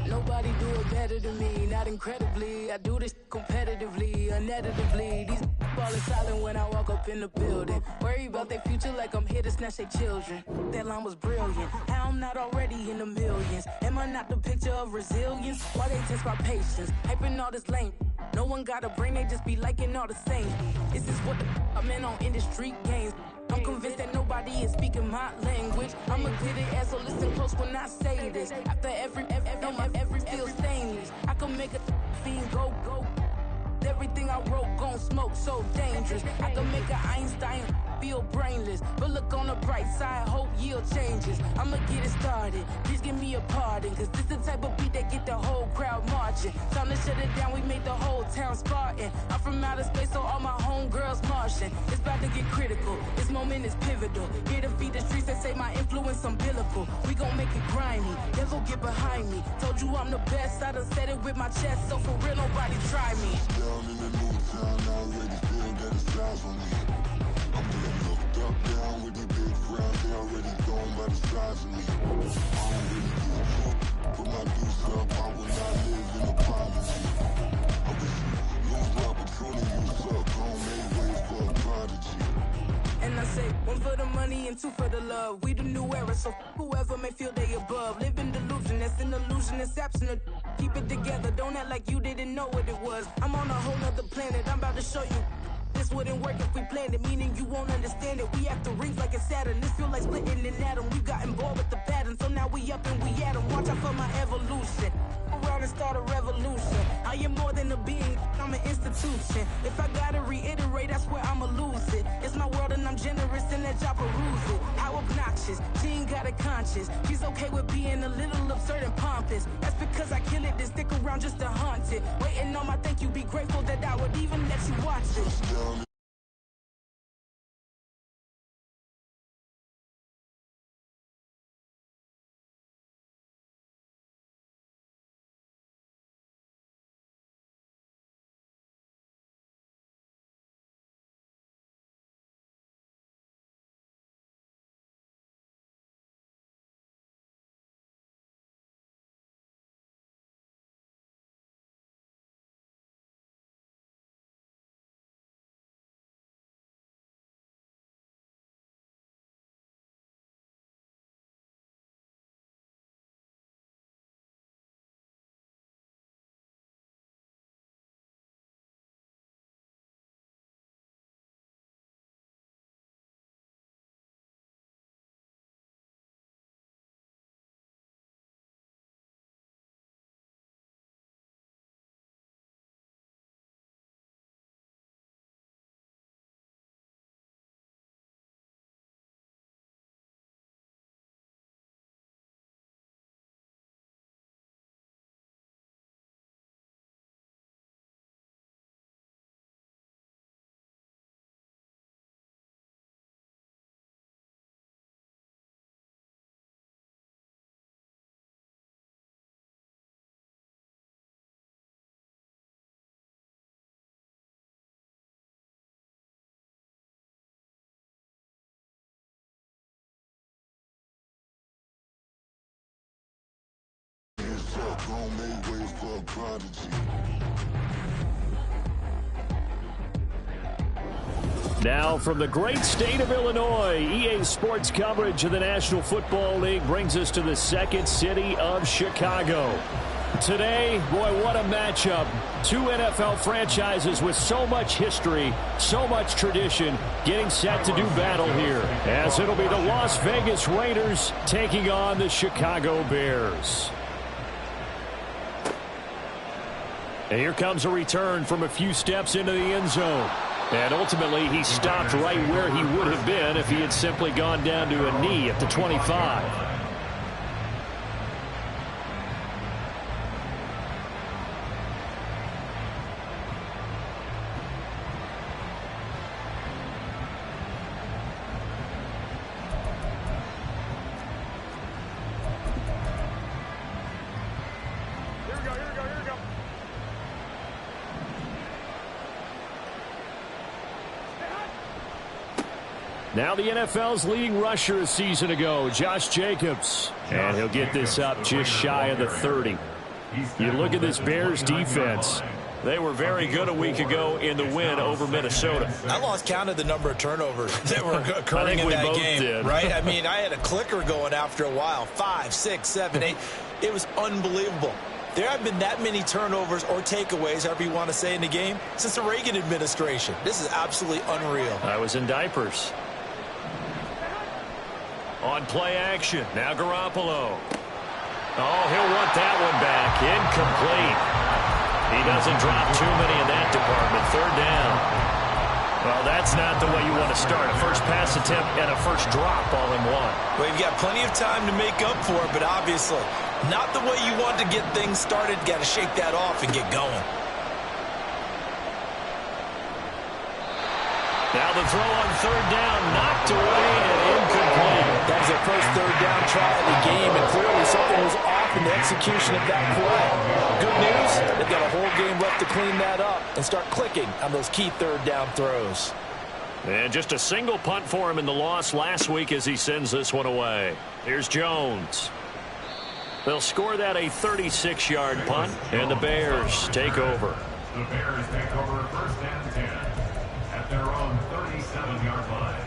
Nobody do it better than me, not incredibly. I do this competitively, uneditably. These falling silent when I walk up in the building. Worry about their future like I'm here to snatch their children. That line was brilliant. How I'm not already in the millions? Am I not the picture of resilience? Why they test my patience? Hyping all this lame. No one got a brain, they just be liking all the same. This is what the I'm in on industry games. I'm convinced that nobody is speaking my language. I'm a good ass, so listen close when I say this. After every feel stainless. I can make a fiend go. Everything I wrote gon' smoke, so dangerous. I can make an Einstein feel brainless. But look on the bright side, hope yield changes. I'ma get it started, please give me a pardon. Cause this the type of beat that get the whole crowd marching. Time to shut it down, we made the whole town Spartan. I'm from outer space, so all my homegirls Martian. It's about to get critical, this moment is pivotal. Here to feed the streets that say my influence umbilical. We gon' make it grimy, devil get behind me. Told you I'm the best, I done said it with my chest. So for real, nobody try me. Down in the new town, I already feel that it's eyes on me. I'm getting looked up, down with the big crown. They already gone by the size of me. I don't really give a fuck. Put my deuce up, I will not live in apology. I wish you lose the opportunity, you suck. Home made ways for a prodigy. And I say, one for the money and two for the love. We the new era, so whoever may feel they above. Live in delusion, that's an illusion, it's absent. Keep it together, don't act like you didn't know what it was. I'm on a whole nother planet, I'm about to show you. This wouldn't work if we planned it, meaning you won't understand it. We have the rings like it's Saturn, this feel like splitting an atom. We got involved with the pattern, so now we up and we at 'em. Watch out for my evolution. Around and start a revolution. I am more than a being, I'm an institution. If I gotta reiterate, that's where I'ma lose it. It's my world and I'm generous and let y'all peruse it. How obnoxious, she ain't got a conscience. She's okay with being a little absurd and pompous. That's because I kill it, then stick around just to haunt it. Waiting on my thank you, be grateful that I would even let you watch it. Now from the great state of Illinois, EA Sports coverage of the National Football League brings us to the second city of Chicago. Today, boy, what a matchup. Two NFL franchises with so much history, so much tradition, getting set to do battle here, as it'll be the Las Vegas Raiders taking on the Chicago Bears. And here comes a return from a few steps into the end zone. And ultimately, he stopped right where he would have been if he had simply gone down to a knee at the 25. Now the NFL's leading rusher a season ago, Josh Jacobs. And he'll get this up just shy of the 30. You look at this Bears defense. They were very good a week ago in the win over Minnesota. I lost count of the number of turnovers that were occurring in that game. Right? I mean, I had a clicker going after a while. 5, 6, 7, 8. It was unbelievable. There have been that many turnovers or takeaways, however you want to say, in the game since the Reagan administration. This is absolutely unreal. I was in diapers. On play action. Now Garoppolo. Oh, he'll want that one back. Incomplete. He doesn't drop too many in that department. Third down. Well, that's not the way you want to start. A first pass attempt and a first drop all in one. Well, you've got plenty of time to make up for it, but obviously not the way you want to get things started. Got to shake that off and get going. Now the throw on third down, knocked away and incomplete. That was their first third down try of the game, and clearly something was off in the execution of that play. Good news, they've got a whole game left to clean that up and start clicking on those key third down throws. And just a single punt for him in the loss last week as he sends this one away. Here's Jones. They'll score that a 36-yard punt, and the Bears take over. The Bears take over first and 10 at their own 37-yard line.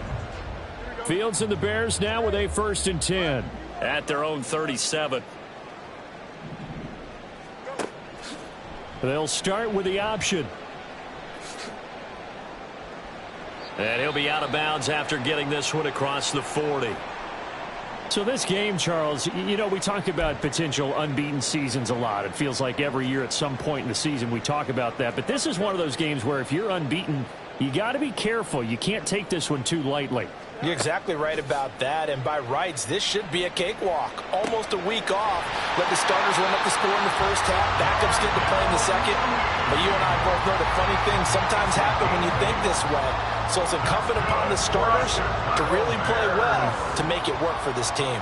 Fields and the Bears now with a first and 10 at their own 37. They'll start with the option. And he'll be out of bounds after getting this one across the 40. So this game, Charles, you know, we talk about potential unbeaten seasons a lot. It feels like every year at some point in the season we talk about that. But this is one of those games where if you're unbeaten, you got to be careful. You can't take this one too lightly. You're exactly right about that, and by rights, this should be a cakewalk. Almost a week off. Let the starters run up the score in the first half. Backups get to play in the second. But you and I both know the funny things sometimes happen when you think this way. So it's incumbent upon the starters to really play well to make it work for this team.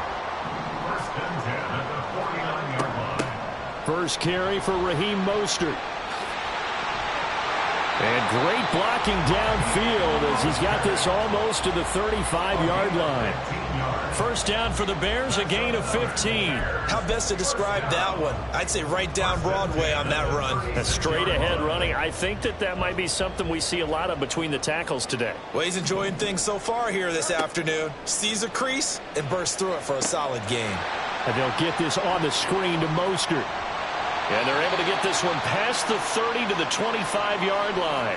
First and 10 at the 49-yard line. First carry for Raheem Mostert. And great blocking downfield as he's got this almost to the 35-yard line. First down for the Bears, a gain of 15. How best to describe that one? I'd say right down Broadway on that run. A straight-ahead running. I think that might be something we see a lot of between the tackles today. Well, he's enjoying things so far here this afternoon. Sees a crease and bursts through it for a solid game. And they'll get this on the screen to Mostert. And they're able to get this one past the 30 to the 25-yard line.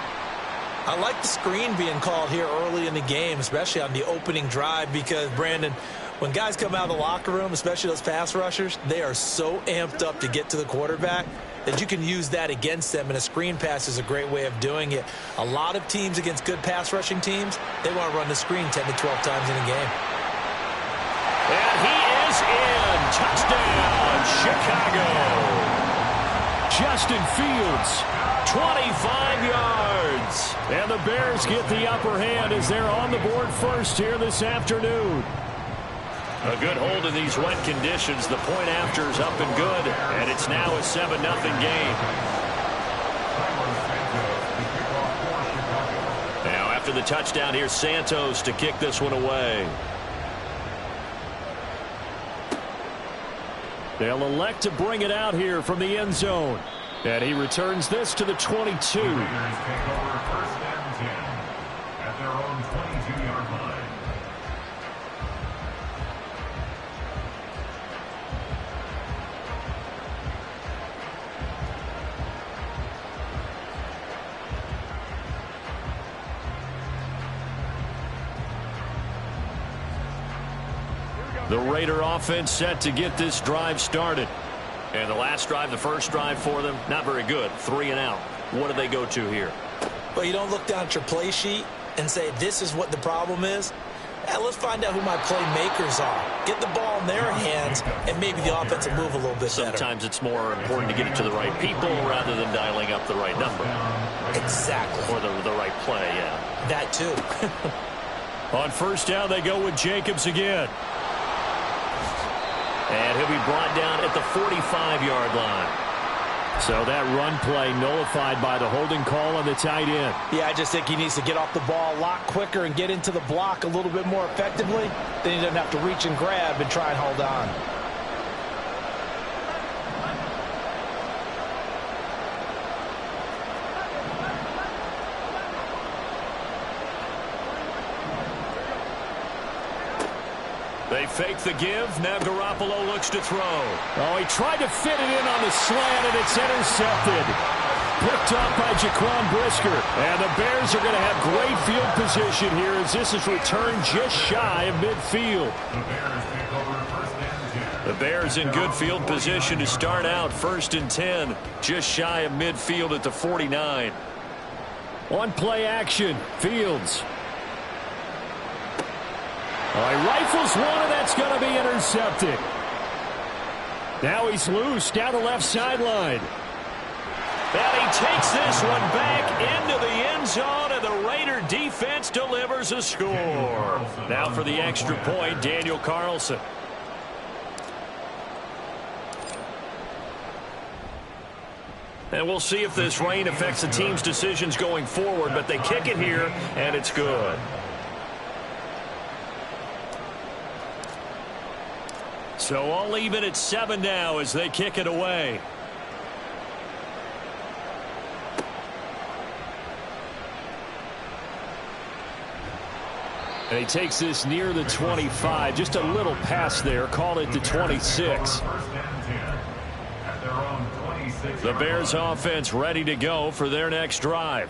I like the screen being called here early in the game, especially on the opening drive, because, Brandon, when guys come out of the locker room, especially those pass rushers, they are so amped up to get to the quarterback that you can use that against them, and a screen pass is a great way of doing it. A lot of teams against good pass rushing teams, they want to run the screen 10 to 12 times in a game. And he is in. Touchdown, Chicago. Justin Fields, 25 yards. And the Bears get the upper hand as they're on the board first here this afternoon. A good hold in these wet conditions. The point after is up and good, and it's now a 7-0 game. Now after the touchdown, here's Santos to kick this one away. They'll elect to bring it out here from the end zone. And he returns this to the 22. Take over first and 10 at their own 22-yard line. The Raider offense set to get this drive started. And the last drive, the first drive for them, not very good. 3 and out. What do they go to here? Well, you don't look down at your play sheet and say, this is what the problem is. Let's find out who my playmakers are. Get the ball in their hands, and maybe the offense will move a little bit better. Sometimes it's more important to get it to the right people rather than dialing up the right number. Exactly. Or the right play, yeah. That too. On first down, they go with Jacobs again. And he'll be brought down at the 45-yard line. So that run play nullified by the holding call on the tight end. Yeah, I just think he needs to get off the ball a lot quicker and get into the block a little bit more effectively. Then he doesn't have to reach and grab and try and hold on. They fake the give. Now Garoppolo looks to throw. Oh, he tried to fit it in on the slant, and it's intercepted. Picked up by Jaquan Brisker. And the Bears are going to have great field position here as this is returned just shy of midfield. The Bears in good field position to start out 1st and 10, just shy of midfield at the 49. On play action, Fields. Oh, he rifles one, and that's going to be intercepted. Now he's loose down the left sideline. And he takes this one back into the end zone, and the Raider defense delivers a score. Now for the extra point, Daniel Carlson. And we'll see if this rain affects the team's decisions going forward, but they kick it here, and it's good. So all even at 7 now as they kick it away. And he takes this near the 25. Just a little pass there. Call it the 26. The Bears offense ready to go for their next drive.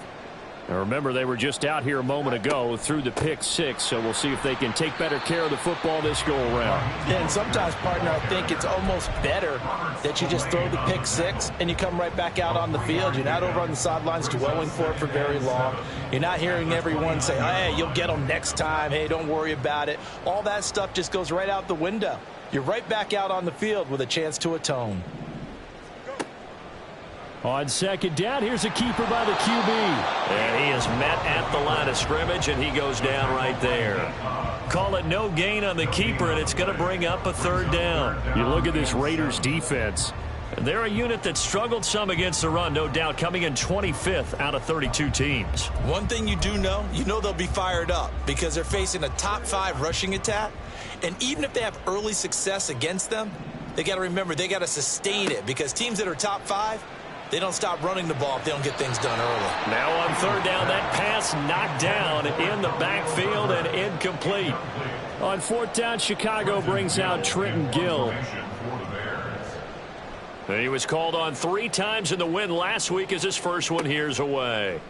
Now remember, they were just out here a moment ago through the pick 6, so we'll see if they can take better care of the football this go around. Yeah, and sometimes, partner, I think it's almost better that you just throw the pick 6 and you come right back out on the field. You're not over on the sidelines dwelling for it for very long. You're not hearing everyone say, hey, you'll get them next time. Hey, don't worry about it. All that stuff just goes right out the window. You're right back out on the field with a chance to atone. On 2nd down, here's a keeper by the QB. And he is met at the line of scrimmage, and he goes down right there. Call it no gain on the keeper, and it's going to bring up a 3rd down. You look at this Raiders defense. They're a unit that struggled some against the run, no doubt, coming in 25th out of 32 teams. One thing you do know, they'll be fired up because they're facing a top 5 rushing attack. And even if they have early success against them, they got to remember they got to sustain it because teams that are top 5, they don't stop running the ball if they don't get things done early. Now on 3rd down, that pass knocked down in the backfield and incomplete. On 4th down, Chicago brings out Trenton Gill. And he was called on 3 times in the win last week as his first one here's away.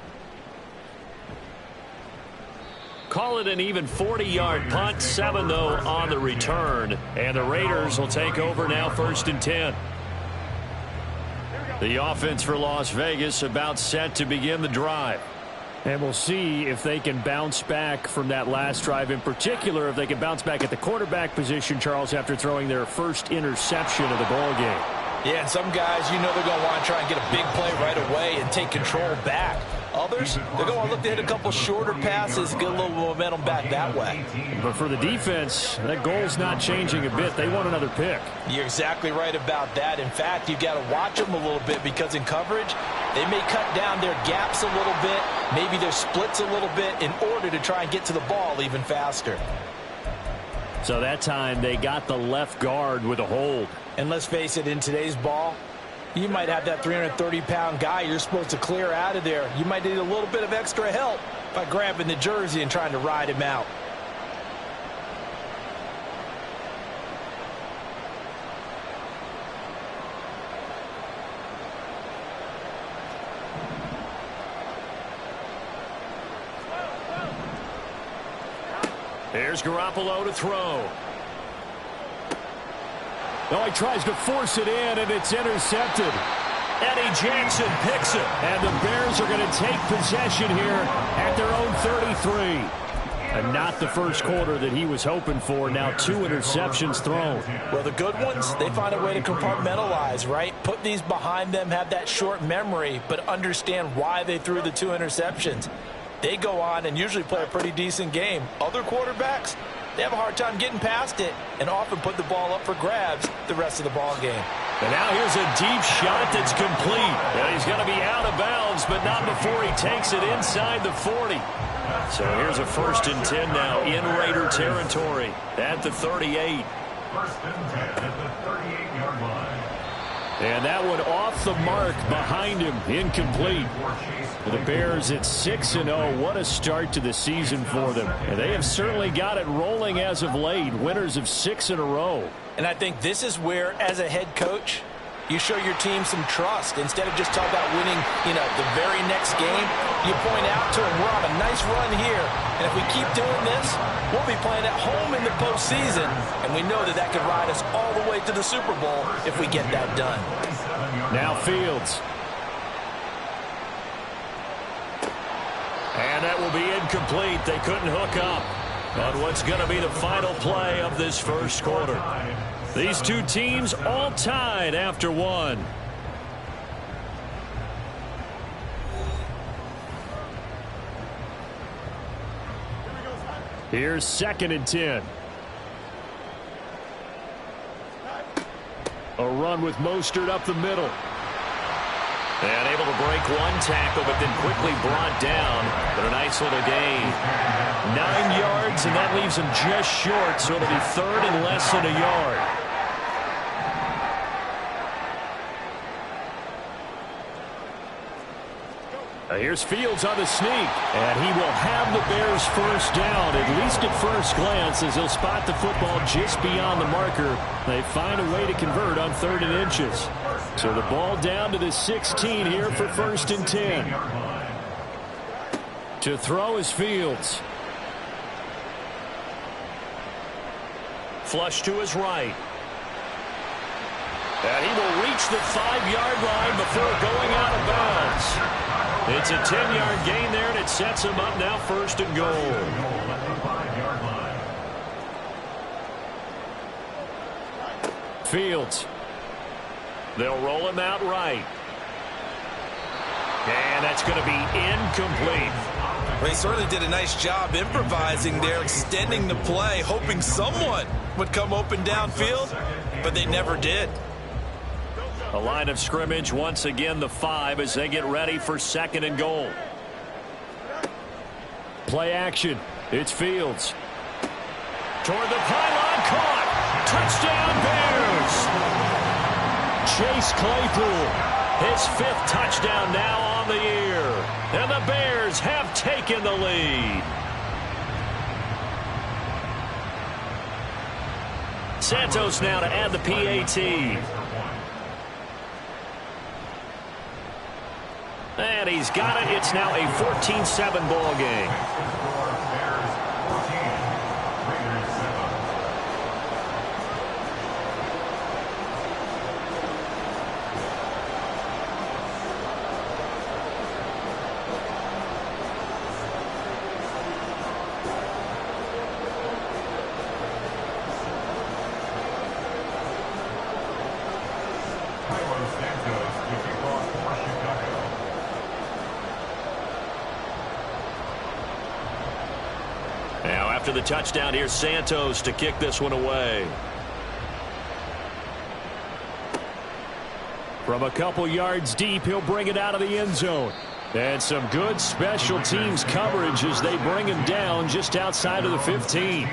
Call it an even 40-yard punt, 7 though on the return. And the Raiders will take over now 1st and 10. The offense for Las Vegas about set to begin the drive. And we'll see if they can bounce back from that last drive. In particular, if they can bounce back at the quarterback position, Charles, after throwing their first interception of the ball game. Yeah, and some guys, they're going to want to try and get a big play right away and take control back. Others, they're going to look to hit a couple shorter passes, get a little momentum back that way. But for the defense, that goal's not changing a bit. They want another pick. You're exactly right about that. In fact, you've got to watch them a little bit because in coverage, they may cut down their gaps a little bit, maybe their splits a little bit in order to try and get to the ball even faster. So that time they got the left guard with a hold. And let's face it, in today's ball, you might have that 330-pound guy you're supposed to clear out of there. You might need a little bit of extra help by grabbing the jersey and trying to ride him out. Here's Garoppolo to throw. Oh, he tries to force it in, and it's intercepted. Eddie Jackson picks it. And the Bears are going to take possession here at their own 33. And not the first quarter that he was hoping for. Now 2 interceptions thrown. Well, the good ones, they find a way to compartmentalize, right? Put these behind them, have that short memory, but understand why they threw the 2 interceptions. They go on and usually play a pretty decent game. Other quarterbacks, they have a hard time getting past it and often put the ball up for grabs the rest of the ball game. And now here's a deep shot that's complete. And he's going to be out of bounds, but not before he takes it inside the 40. So here's a 1st and 10 now in Raider territory at the 38. 1st and 10 at the 38-yard line. And that one off the mark behind him, incomplete. The Bears at 6-0. What a start to the season for them. And they have certainly got it rolling as of late. Winners of 6 in a row. And I think this is where, as a head coach, you show your team some trust. Instead of just talking about winning, the very next game, you point out to them, we're on a nice run here. And if we keep doing this, we'll be playing at home in the postseason. And we know that that could ride us all the way to the Super Bowl if we get that done. Now Fields. And that will be incomplete. They couldn't hook up on what's going to be the final play of this first quarter. These two teams all tied after one. Here's 2nd and 10. A run with Mostert up the middle. And able to break one tackle, but then quickly brought down. But a nice little gain. 9 yards, and that leaves him just short, so it'll be 3rd and less than a yard. Here's Fields on the sneak, and he will have the Bears first down, at least at first glance, as he'll spot the football just beyond the marker. They find a way to convert on 3rd and inches. So the ball down to the 16 here for 1st and 10. To throw is Fields. Flush to his right. And he will reach the 5-yard line before going out of bounds. It's a 10-yard gain there, and it sets him up now 1st and goal. Fields. They'll roll him out right. And that's going to be incomplete. Well, he certainly did a nice job improvising there, extending the play, hoping someone would come open downfield, but they never did. A line of scrimmage, once again the 5 as they get ready for 2nd and goal. Play action. It's Fields. Toward the pylon, caught. Touchdown Bears. Chase Claypool, his 5th touchdown now on the year. And the Bears have taken the lead. Santos now to add the PAT. And he's got it. It's now a 14-7 ball game. After the touchdown, here's Santos to kick this one away. From a couple yards deep, he'll bring it out of the end zone. And some good special teams coverage as they bring him down just outside of the 15.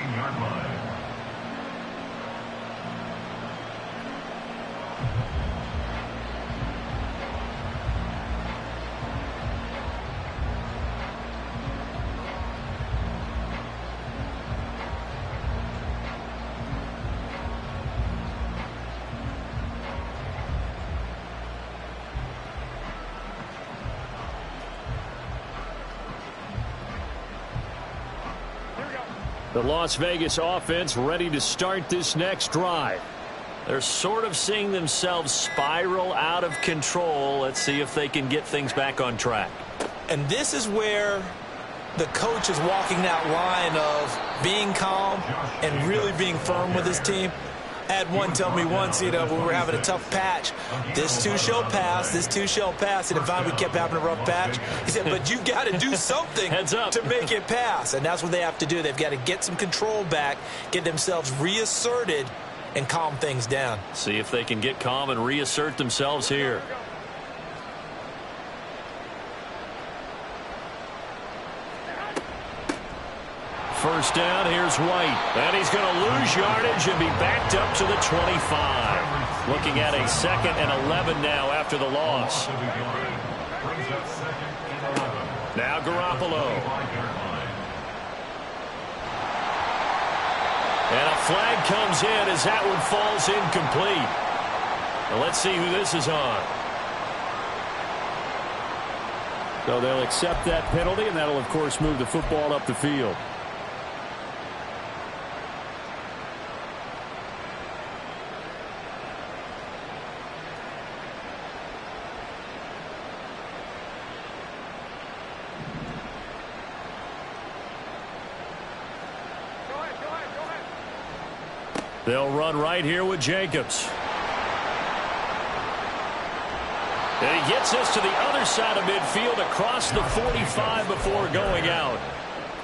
The Las Vegas offense ready to start this next drive. They're sort of seeing themselves spiral out of control. Let's see if they can get things back on track. And this is where the coach is walking that line of being calm and really being firm with his team. I had one tell me once, when we were having a tough patch, this too shall pass, this too shall pass. And if we kept having a rough patch, he said, but you got to do something to make it pass. And that's what they have to do. They've got to get some control back, get themselves reasserted, and calm things down. See if they can get calm and reassert themselves here. First down, here's White. And he's going to lose yardage and be backed up to the 25. Looking at a 2nd and 11 now after the loss. Now Garoppolo. And a flag comes in as that one falls incomplete. Now let's see who this is on. So they'll accept that penalty, and that'll, of course, move the football up the field. They'll run right here with Jacobs. And he gets us to the other side of midfield across the 45 before going out.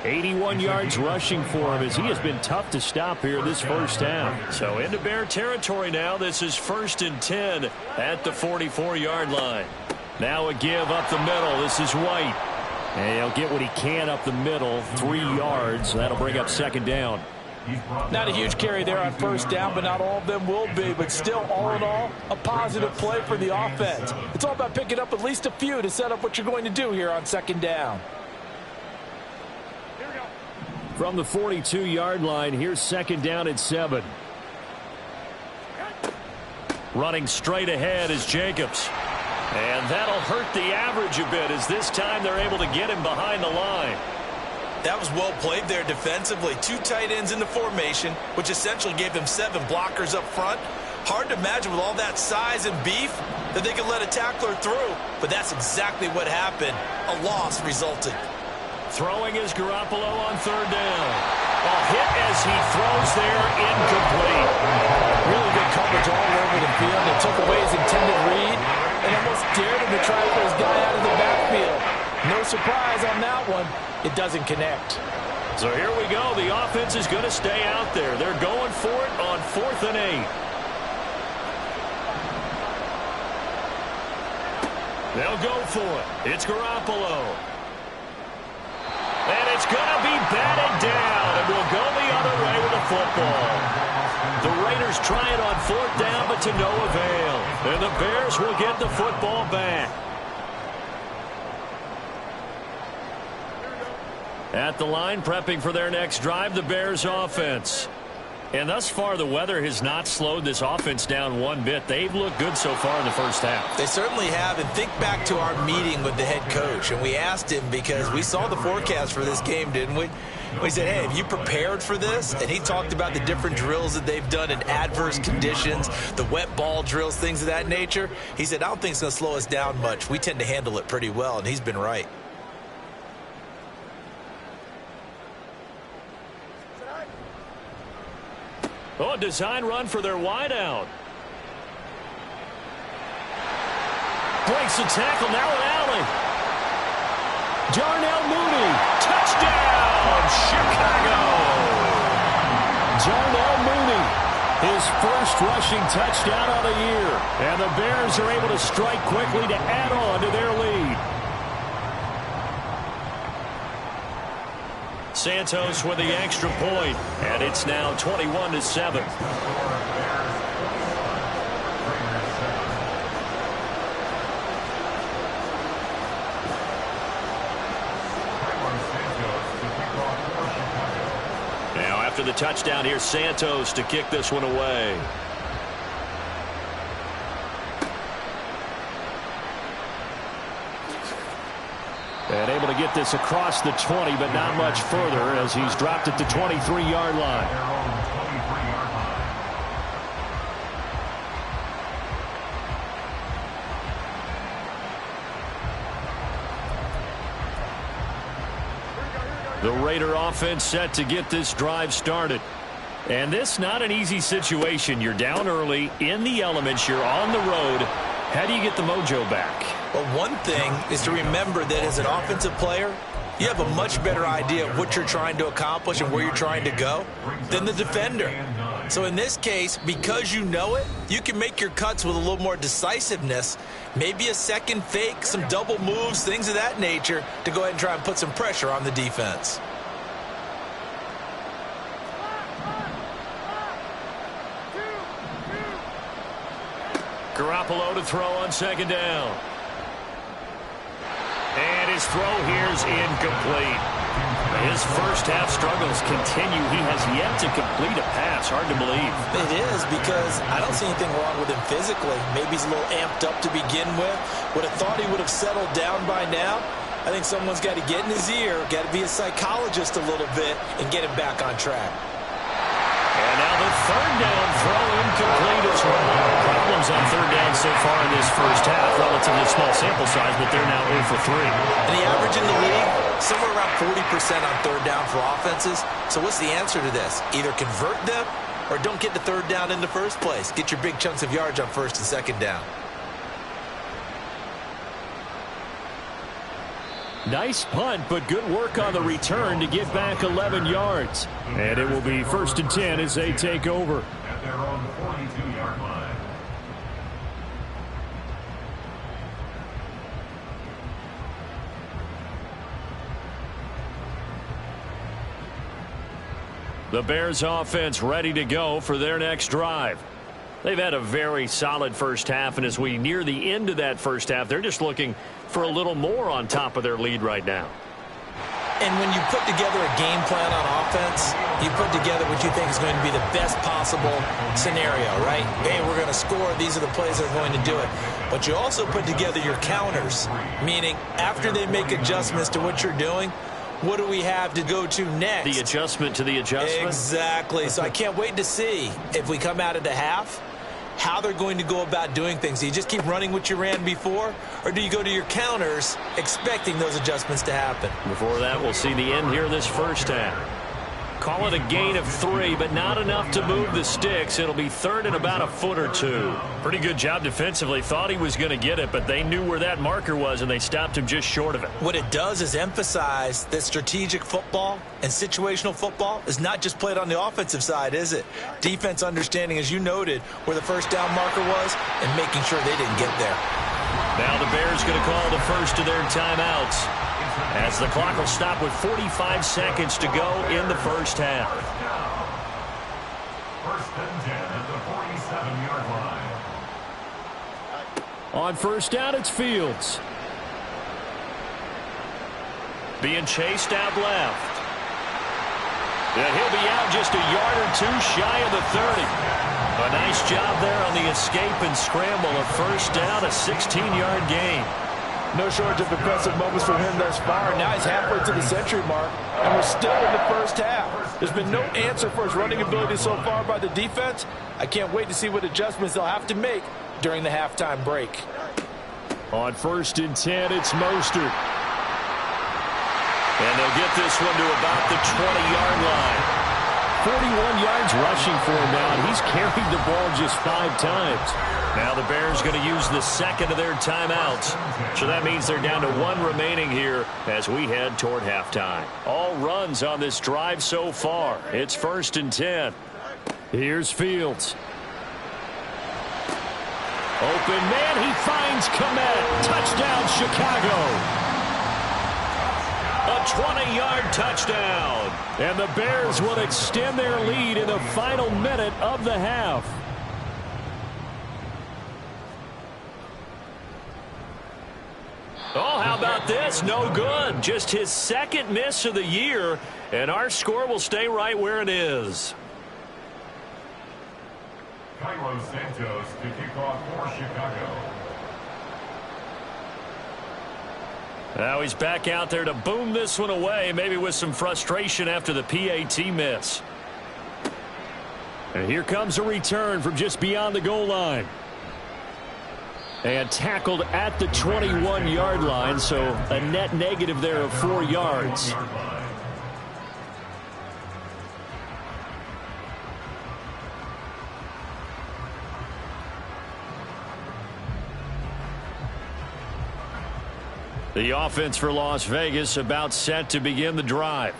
81 yards rushing for him as he has been tough to stop here this first half. So into Bear territory now. This is 1st and 10 at the 44-yard line. Now a give up the middle. This is White. And he'll get what he can up the middle. 3 yards. That'll bring up 2nd down. Not a huge carry there on 1st down, but not all of them will be. But still, all in all, a positive play for the offense. It's all about picking up at least a few to set up what you're going to do here on 2nd down. From the 42-yard line, here's 2nd down at 7. Running straight ahead is Jacobs. And that'll hurt the average a bit as this time they're able to get him behind the line. That was well played there defensively. 2 tight ends in the formation, which essentially gave them 7 blockers up front. Hard to imagine with all that size and beef that they could let a tackler through, but that's exactly what happened. A loss resulted. Throwing is Garoppolo on 3rd down. A hit as he throws there, incomplete. Really good coverage all over the field. They took away his intended read and almost dared him to try to put his guy out of the backfield. No surprise on that one. It doesn't connect. So here we go. The offense is going to stay out there. They're going for it on 4th and 8. They'll go for it. It's Garoppolo. And it's going to be batted down, and we'll go the other way with the football. The Raiders try it on 4th down, but to no avail. And the Bears will get the football back. At the line, prepping for their next drive, the Bears offense. And thus far, the weather has not slowed this offense down one bit. They've looked good so far in the first half. They certainly have. And think back to our meeting with the head coach. And we asked him because we saw the forecast for this game, didn't we? We said, hey, have you prepared for this? And he talked about the different drills that they've done in adverse conditions, the wet ball drills, things of that nature. He said, I don't think it's going to slow us down much. We tend to handle it pretty well, and he's been right. Oh, a design run for their wideout. Breaks the tackle, now an alley. Darnell Mooney, touchdown, Chicago. Darnell Mooney, his first rushing touchdown of the year. And the Bears are able to strike quickly to add on to their lead. Santos with the extra point, and it's now 21-7. Now after the touchdown, here's Santos to kick this one away. And able to get this across the 20, but not much further as he's dropped at the 23-yard line. The Raider offense set to get this drive started. And this not an easy situation. You're down early, in the elements, you're on the road. How do you get the mojo back? Well, one thing is to remember that as an offensive player, you have a much better idea of what you're trying to accomplish and where you're trying to go than the defender. So in this case, because you know it, you can make your cuts with a little more decisiveness, maybe a second fake, some double moves, things of that nature, to go ahead and try and put some pressure on the defense. Garoppolo to throw on second down. And his throw here is incomplete. His first half struggles continue. He has yet to complete a pass. Hard to believe. It is, because I don't see anything wrong with him physically. Maybe he's a little amped up to begin with. Would have thought he would have settled down by now. I think someone's got to get in his ear, got to be a psychologist a little bit, and get him back on track. And now the third down throw incomplete as well. Problems on third down so far in this first half. Relatively small sample size, but they're now 0 for 3. And the average in the league, somewhere around 40% on third down for offenses. So what's the answer to this? Either convert them or don't get the third down in the first place. Get your big chunks of yards on first and second down. Nice punt, but good work on the return to get back 11 yards. And it will be 1st and 10 as they take over. At their own 42-yard line. The Bears offense ready to go for their next drive. They've had a very solid first half, and as we near the end of that first half, they're just looking for a little more on top of their lead right now. And when you put together a game plan on offense, you put together what you think is going to be the best possible scenario, right? Hey, we're going to score. These are the plays that are going to do it. But you also put together your counters, meaning after they make adjustments to what you're doing, what do we have to go to next? The adjustment to the adjustment? Exactly. So I can't wait to see if we come out of the half, how they're going to go about doing things. Do you just keep running what you ran before, or do you go to your counters expecting those adjustments to happen? Before that, we'll see the end here this first half. Call it a gain of 3, but not enough to move the sticks. It'll be third and about a foot or two. Pretty good job defensively. Thought he was going to get it, but they knew where that marker was, and they stopped him just short of it. What it does is emphasize that strategic football and situational football is not just played on the offensive side, is it? Defense understanding, as you noted, where the first down marker was and making sure they didn't get there. Now the Bears going to call the first of their timeouts, as the clock will stop with 45 seconds to go in the first half. First and 10 at the 47-yard line. On first down, it's Fields. Being chased out left. And he'll be out just a yard or two shy of the 30. A nice job there on the escape and scramble. A first down, a 16-yard gain. No shortage of impressive moments from him thus far. Now he's halfway to the century mark, and we're still in the first half. There's been no answer for his running ability so far by the defense. I can't wait to see what adjustments they'll have to make during the halftime break. On first and 10, it's Mostert. And they'll get this one to about the 20-yard line. 41 yards rushing for him now, and he's carried the ball just 5 times. Now the Bears going to use the second of their timeouts. So that means they're down to 1 remaining here as we head toward halftime. All runs on this drive so far. It's first and 10. Here's Fields. Open man, he finds Kmet. Touchdown, Chicago. A 20-yard touchdown. And the Bears will extend their lead in the final minute of the half. Oh, how about this? No good. Just his second miss of the year, and our score will stay right where it is. Cairo Santos to kick off for Chicago. Now he's back out there to boom this one away, maybe with some frustration after the PAT miss. And here comes a return from just beyond the goal line. And tackled at the 21-yard line, so a net negative there of 4 yards. The offense for Las Vegas about set to begin the drive.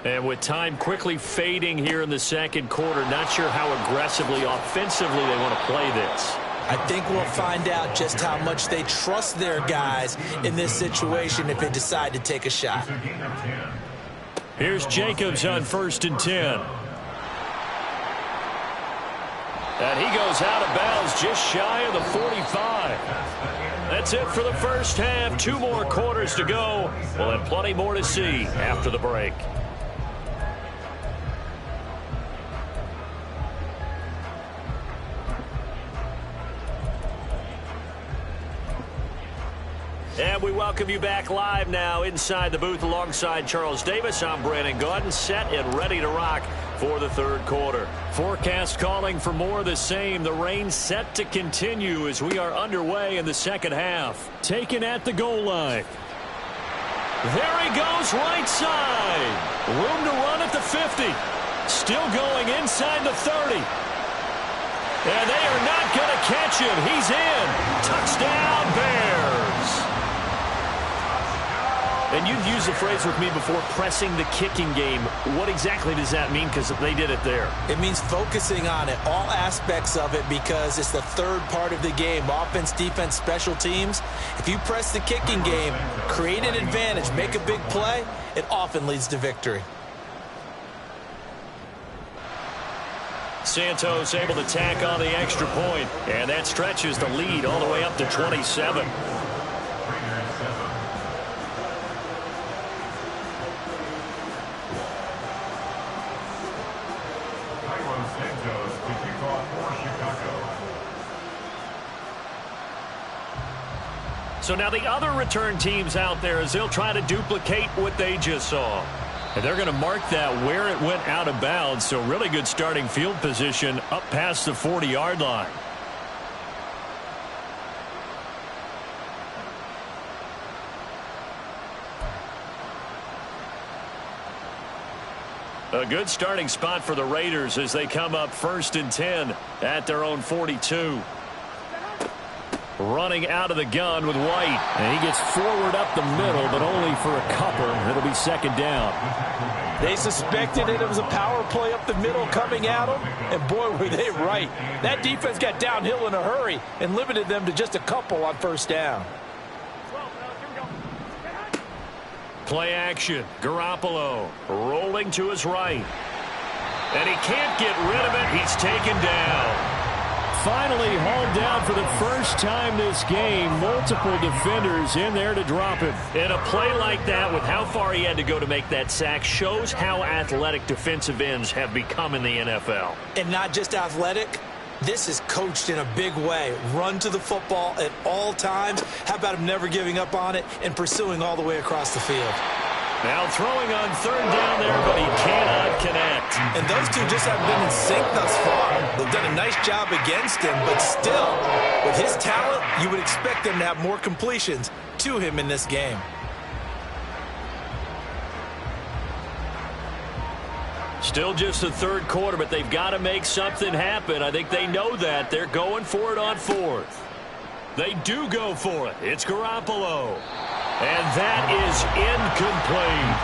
And with time quickly fading here in the second quarter, not sure how aggressively, offensively they want to play this. I think we'll find out just how much they trust their guys in this situation if they decide to take a shot. Here's Jacobs on first and 10. And he goes out of bounds just shy of the 45. That's it for the first half. 2 more quarters to go. We'll have plenty more to see after the break. And we welcome you back live now inside the booth alongside Charles Davis. I'm Brandon Gaudin, set and ready to rock for the third quarter. Forecast calling for more of the same. The rain set to continue as we are underway in the second half. Taken at the goal line. There he goes, right side. Room to run at the 50. Still going inside the 30. And they are not going to catch him. He's in. Touchdown, Bears. And you've used the phrase with me before, pressing the kicking game. What exactly does that mean? Because they did it there. It means focusing on it, all aspects of it, because it's the third part of the game. Offense, defense, special teams. If you press the kicking game, create an advantage, make a big play, it often leads to victory. Santos able to tack on the extra point, and that stretches the lead all the way up to 27. So now the other return teams out there as they'll try to duplicate what they just saw. And they're going to mark that where it went out of bounds. So really good starting field position up past the 40-yard line. A good starting spot for the Raiders as they come up 1st and 10 at their own 42. Running out of the gun with White. And he gets forward up the middle, but only for a couple. It'll be second down. They suspected it was a power play up the middle coming at them, and boy, were they right. That defense got downhill in a hurry and limited them to just a couple on first down. Play action. Garoppolo rolling to his right. And he can't get rid of it. He's taken down. Finally hauled down for the first time this game. Multiple defenders in there to drop him. And a play like that with how far he had to go to make that sack shows how athletic defensive ends have become in the NFL. And not just athletic. This is coached in a big way. Run to the football at all times. How about him never giving up on it and pursuing all the way across the field? Now throwing on third down there, but he cannot connect. And those two just haven't been in sync thus far. They've done a nice job against him, but still, with his talent, you would expect them to have more completions to him in this game. Still just the third quarter, but they've got to make something happen. I think they know that. They're going for it on 4th. They do go for it. It's Garoppolo. And that is incomplete.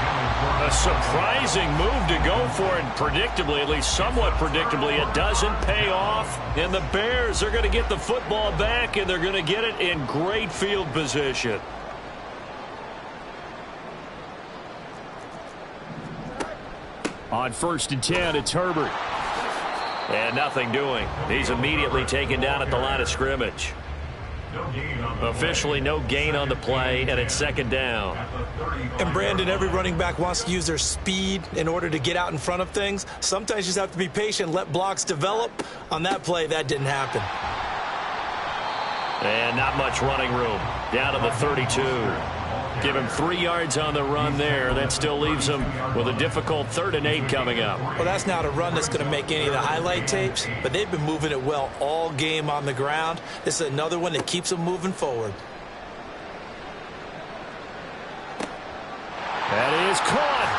A surprising move to go for it. Predictably, at least somewhat predictably, it doesn't pay off. And the Bears are going to get the football back, and they're going to get it in great field position. On 1st and 10, it's Herbert. And nothing doing. He's immediately taken down at the line of scrimmage. Officially no gain on the play, and it's second down. And Brandon, every running back wants to use their speed in order to get out in front of things. Sometimes you just have to be patient, let blocks develop. On that play, that didn't happen. And not much running room. Down to the 32. Give him 3 yards on the run there. That still leaves him with a difficult 3rd and 8 coming up. Well, that's not a run that's going to make any of the highlight tapes, but they've been moving it well all game on the ground. This is another one that keeps them moving forward. That is caught.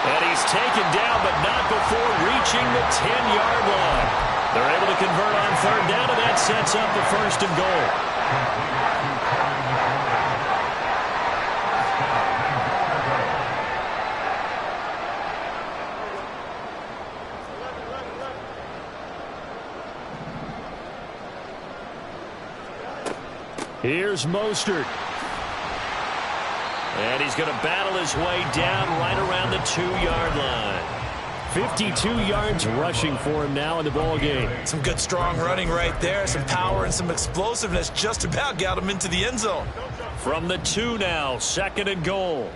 And he's taken down, but not before reaching the 10-yard line. They're able to convert on 3rd down, and that sets up the 1st and goal. Here's Mostert. And he's going to battle his way down right around the 2-yard line. 52 yards rushing for him now in the ball game. Some good strong running right there. Some power and some explosiveness just about got him into the end zone. From the 2 now, 2nd and goal.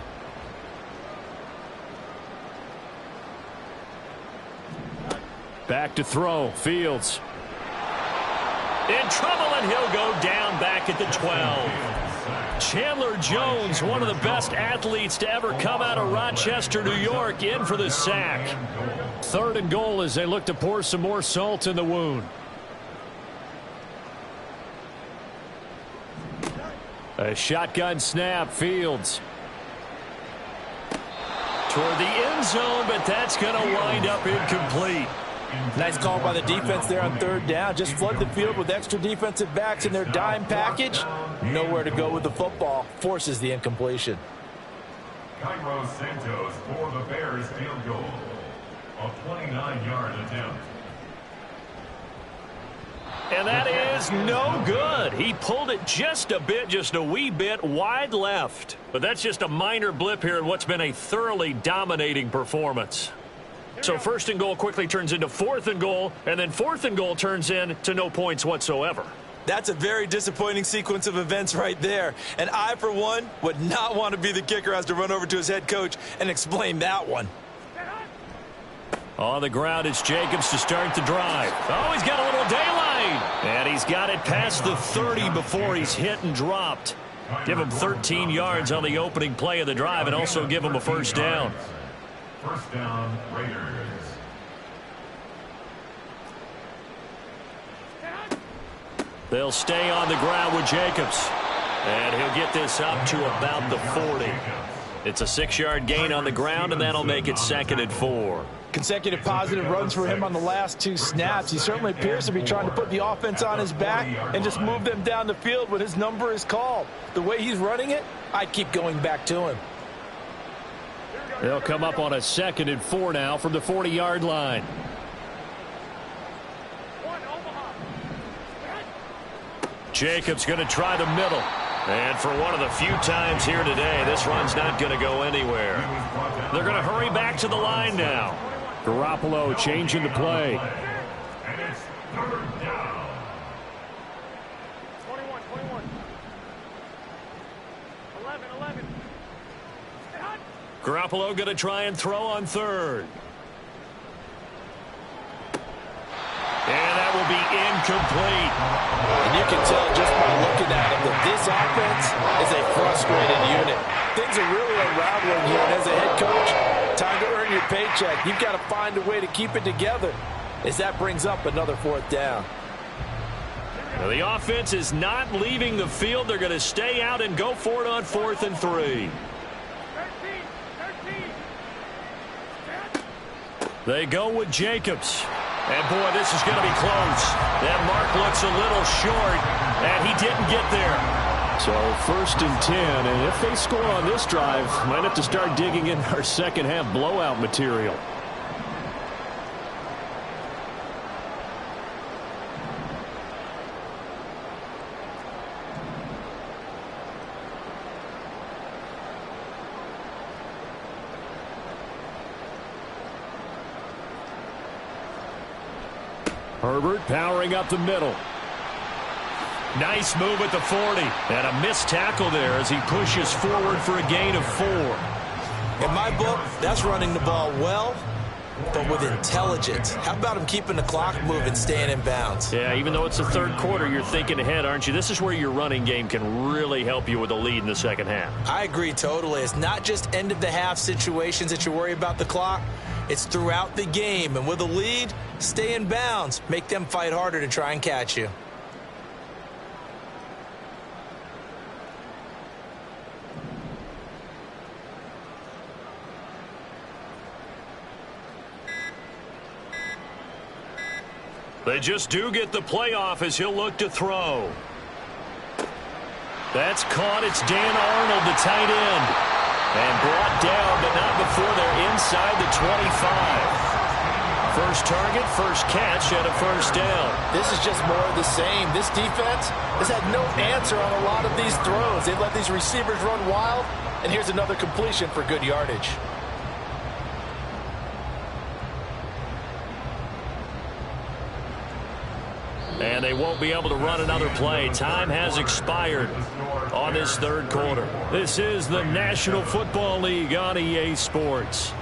Back to throw. Fields. In trouble, and he'll go down back at the 12. Chandler Jones, one of the best athletes to ever come out of Rochester, New York, in for the sack. 3rd and goal as they look to pour some more salt in the wound. A shotgun snap. Fields. Toward the end zone, but that's going to wind up incomplete. Nice call by the defense there on 3rd down. Just flood the field with extra defensive backs in their dime package. Nowhere to go with the football. Forces the incompletion. Cairo Santos for the Bears field goal. A 29-yard attempt. And that is no good. He pulled it just a bit, just a wee bit wide left. But that's just a minor blip here in what's been a thoroughly dominating performance. So 1st and goal quickly turns into 4th and goal, and then 4th and goal turns into no points whatsoever. That's a very disappointing sequence of events right there. And I, for one, would not want to be the kicker who has to run over to his head coach and explain that one. On the ground, it's Jacobs to start the drive. Oh, he's got a little daylight. And he's got it past the 30 before he's hit and dropped. Give him 13 yards on the opening play of the drive and also give him a 1st down. 1st down, Raiders. They'll stay on the ground with Jacobs. And he'll get this up to about the 40. It's a 6-yard gain on the ground, and that'll make it 2nd and 4. Consecutive positive runs for him on the last 2 snaps. He certainly appears to be trying to put the offense on his back and just move them down the field when his number is called. The way he's running it, I'd keep going back to him. They'll come up on a 2nd and 4 now from the 40-yard line. Jacobs going to try the middle. And for one of the few times here today, this run's not going to go anywhere. They're going to hurry back to the line now. Garoppolo changing the play. And it's 3rd down. 21. 11. Garoppolo going to try and throw on 3rd. And that will be incomplete. And you can tell just by looking at him that this offense is a frustrated unit. Things are really unraveling here. And as a head coach, time to earn your paycheck. You've got to find a way to keep it together as that brings up another 4th down. Now the offense is not leaving the field. They're going to stay out and go for it on 4th and 3. They go with Jacobs. And, boy, this is going to be close. That mark looks a little short, and he didn't get there. So 1st and 10, and if they score on this drive, might have to start digging in our second-half blowout material. Herbert powering up the middle. Nice move at the 40. And a missed tackle there as he pushes forward for a gain of 4. In my book, that's running the ball well, but with intelligence. How about him keeping the clock moving, staying in bounds? Yeah, even though it's the 3rd quarter, you're thinking ahead, aren't you? This is where your running game can really help you with a lead in the second half. I agree totally. It's not just end-of-the-half situations that you worry about the clock. It's throughout the game. And with a lead, stay in bounds. Make them fight harder to try and catch you. They just do get the playoff as he'll look to throw. That's caught. It's Dan Arnold, the tight end. And brought down, but not before they're inside the 25. First target, first catch, and a 1st down. This is just more of the same. This defense has had no answer on a lot of these throws. They've let these receivers run wild, and here's another completion for good yardage. And they won't be able to run another play. Time has expired on this third quarter. This is the National Football League on EA Sports.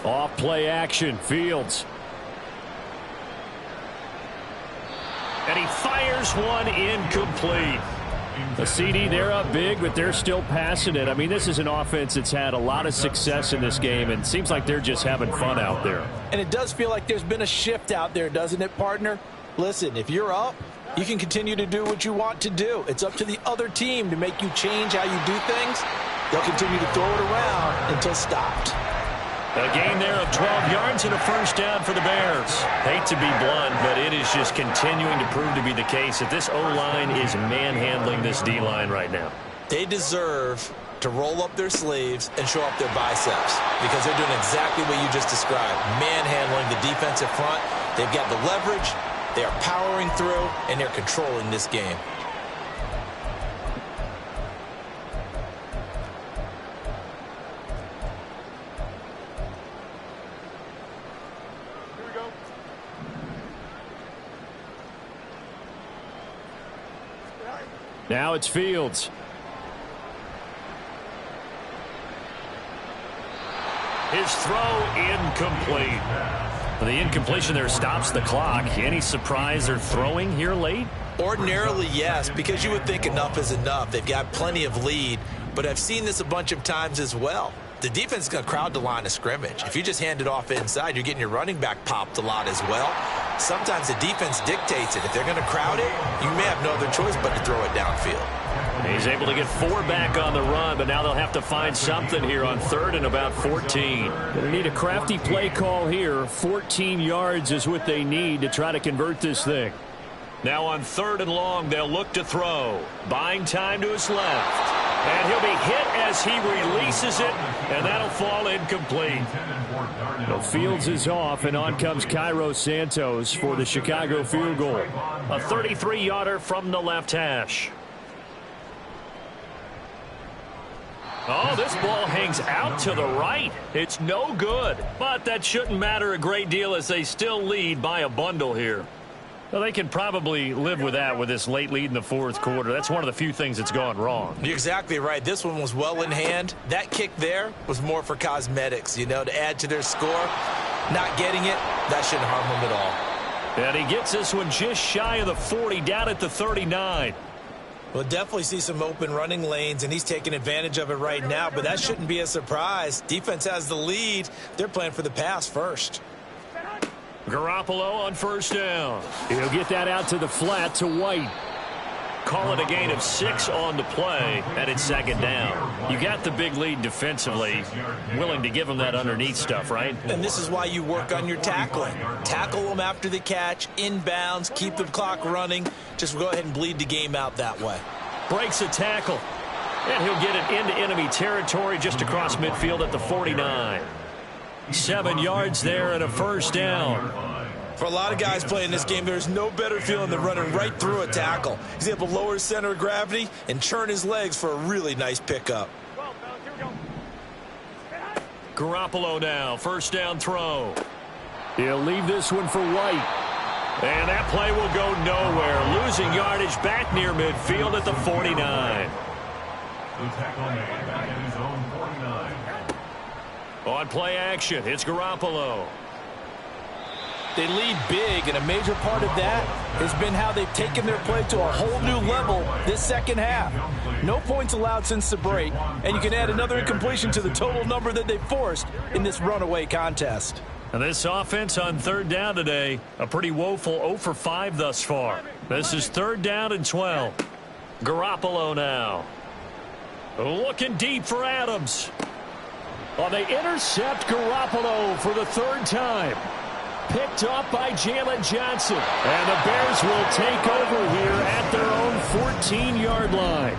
Off play action, Fields. And he fires one incomplete. The CD, they're up big, but they're still passing it. I mean, this is an offense that's had a lot of success in this game, and it seems like they're just having fun out there. And it does feel like there's been a shift out there, doesn't it, partner? Listen, if you're up, you can continue to do what you want to do. It's up to the other team to make you change how you do things. They'll continue to throw it around until stopped. A gain there of 12 yards and a first down for the Bears. Hate to be blunt, but it is just continuing to prove to be the case that this O-line is manhandling this D-line right now. They deserve to roll up their sleeves and show up their biceps because they're doing exactly what you just described, manhandling the defensive front. They've got the leverage, they are powering through, and they're controlling this game. Now it's Fields. His throw incomplete. The incompletion there stops the clock. Any surprise they're throwing here late? Ordinarily, yes, because you would think enough is enough. They've got plenty of lead, but I've seen this a bunch of times as well. The defense is going to crowd the line of scrimmage. If you just hand it off inside, you're getting your running back popped a lot as well. Sometimes the defense dictates it. If they're going to crowd it, you may have no other choice but to throw it downfield. He's able to get 4 back on the run, but now they'll have to find something here on 3rd and about 14. They need a crafty play call here. 14 yards is what they need to try to convert this thing. Now on 3rd and long, they'll look to throw. Buying time to his left. And he'll be hit as he releases it, and that'll fall incomplete. The Fields is off, and on comes Cairo Santos for the Chicago field goal. A 33-yarder from the left hash. Oh, this ball hangs out to the right. It's no good, but that shouldn't matter a great deal as they still lead by a bundle here. Well, they can probably live with that with this late lead in the 4th quarter. That's one of the few things that's gone wrong. You're exactly right. This one was well in hand. That kick there was more for cosmetics, you know, to add to their score. Not getting it, that shouldn't harm them at all. And he gets this one just shy of the 40, down at the 39. We'll definitely see some open running lanes, and he's taking advantage of it right now, but that shouldn't be a surprise. Defense has the lead. They're playing for the pass first. Garoppolo on 1st down. He'll get that out to the flat to White. Call it a gain of 6 on the play, and it's 2nd down. You got the big lead defensively, willing to give them that underneath stuff, right? And this is why you work on your tackling. Tackle them after the catch, inbounds, keep the clock running. Just go ahead and bleed the game out that way. Breaks a tackle, and he'll get it into enemy territory just across midfield at the 49. 7 yards there and a 1st down. For a lot of guys playing this game, there's no better feeling than running right through a tackle. He's able to lower his center of gravity and churn his legs for a really nice pickup. Garoppolo now, 1st down throw. He'll leave this one for White. And that play will go nowhere. Losing yardage back near midfield at the 49. The tackle made back at his own 49. On play action, it's Garoppolo. They lead big, and a major part of that has been how they've taken their play to a whole new level this 2nd half. No points allowed since the break, and you can add another incompletion to the total number that they've forced in this runaway contest. And this offense on 3rd down today, a pretty woeful 0 for 5 thus far. This is 3rd down and 12. Garoppolo now. Looking deep for Adams. Well, they intercept Garoppolo for the 3rd time. Picked up by Jalen Johnson. And the Bears will take over here at their own 14-yard line.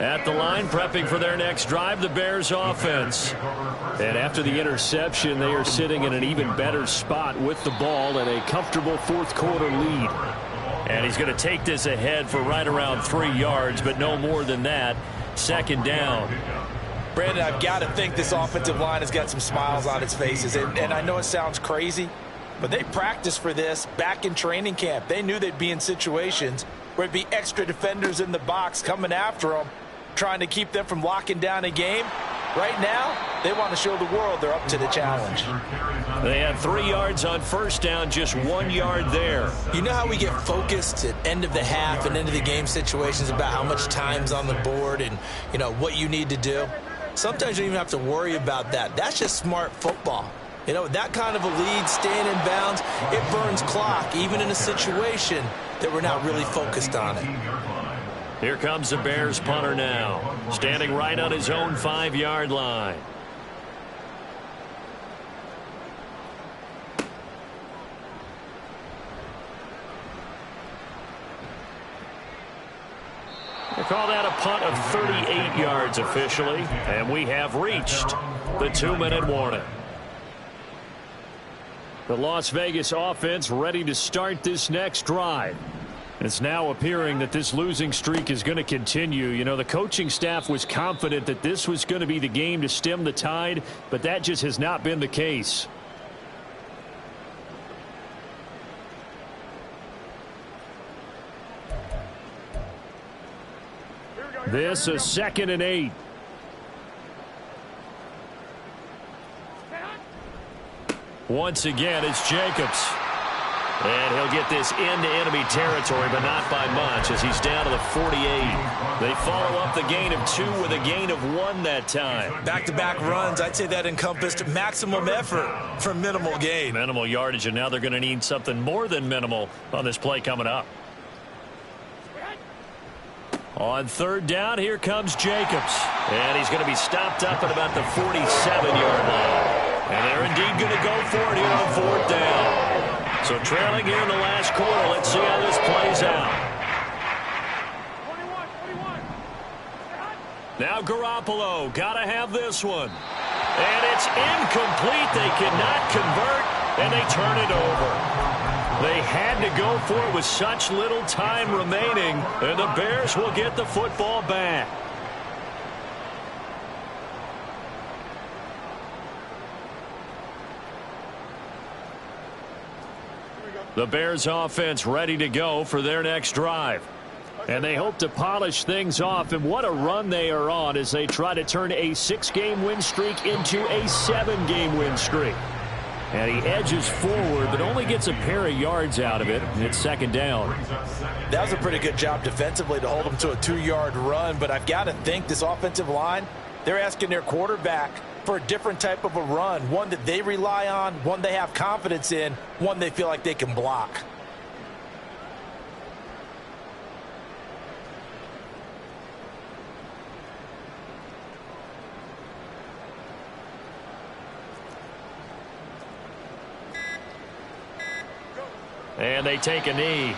At the line, prepping for their next drive, the Bears offense. And after the interception, they are sitting in an even better spot with the ball and a comfortable fourth quarter lead. And he's going to take this ahead for right around 3 yards, but no more than that. Second down. Brandon, I've got to think this offensive line has got some smiles on its faces. And I know it sounds crazy, but they practiced for this back in training camp. They knew they'd be in situations where it'd be extra defenders in the box coming after them, trying to keep them from locking down a game. Right now, they want to show the world they're up to the challenge. They had 3 yards on first down, just 1 yard there. You know how we get focused at end of the half and end of the game situations about how much time's on the board and, you know, what you need to do? Sometimes you don't even have to worry about that. That's just smart football. You know, that kind of a lead, staying in bounds, it burns clock, even in a situation that we're not really focused on it. Here comes the Bears punter now, standing right on his own 5-yard line. They call that a punt of 38 yards officially, and we have reached the 2-minute warning. The Las Vegas offense ready to start this next drive. It's now appearing that this losing streak is going to continue. You know, the coaching staff was confident that this was going to be the game to stem the tide, but that just has not been the case. This is 2nd and 8. Once again, it's Jacobs. And he'll get this into enemy territory, but not by much as he's down to the 48. They follow up the gain of 2 with a gain of 1 that time. Back-to-back runs, I'd say that encompassed maximum effort for minimal gain. Minimal yardage, and now they're going to need something more than minimal on this play coming up. On 3rd down, here comes Jacobs. And he's going to be stopped up at about the 47-yard line. And they're indeed going to go for it here on 4th down. So trailing here in the last quarter. Let's see how this plays out. Now Garoppolo, got to have this one. And it's incomplete. They cannot convert, and they turn it over. They had to go for it with such little time remaining, and the Bears will get the football back. The Bears offense ready to go for their next drive. And they hope to polish things off, and what a run they are on as they try to turn a 6-game win streak into a 7-game win streak. And he edges forward, but only gets a pair of yards out of it. It's 2nd down. That was a pretty good job defensively to hold him to a 2-yard run, but I've got to think this offensive line, they're asking their quarterback for a different type of a run, one that they rely on, one they have confidence in, one they feel like they can block. And they take a knee.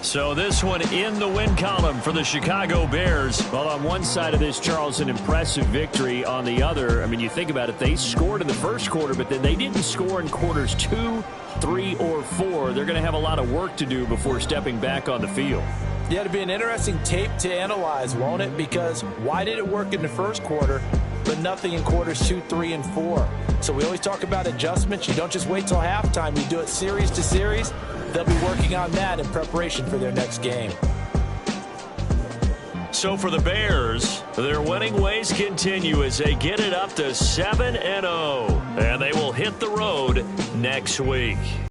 So this one in the win column for the Chicago Bears. Well, on one side of this, Charles, an impressive victory. On the other, I mean, you think about it, they scored in the first quarter, but then they didn't score in quarters 2, 3, or 4. They're going to have a lot of work to do before stepping back on the field. Yeah, it'll be an interesting tape to analyze, won't it? Because why did it work in the first quarter, but nothing in quarters 2, 3, and 4? So we always talk about adjustments. You don't just wait till halftime. You do it series to series. They'll be working on that in preparation for their next game. So for the Bears, their winning ways continue as they get it up to 7-0. And they will hit the road next week.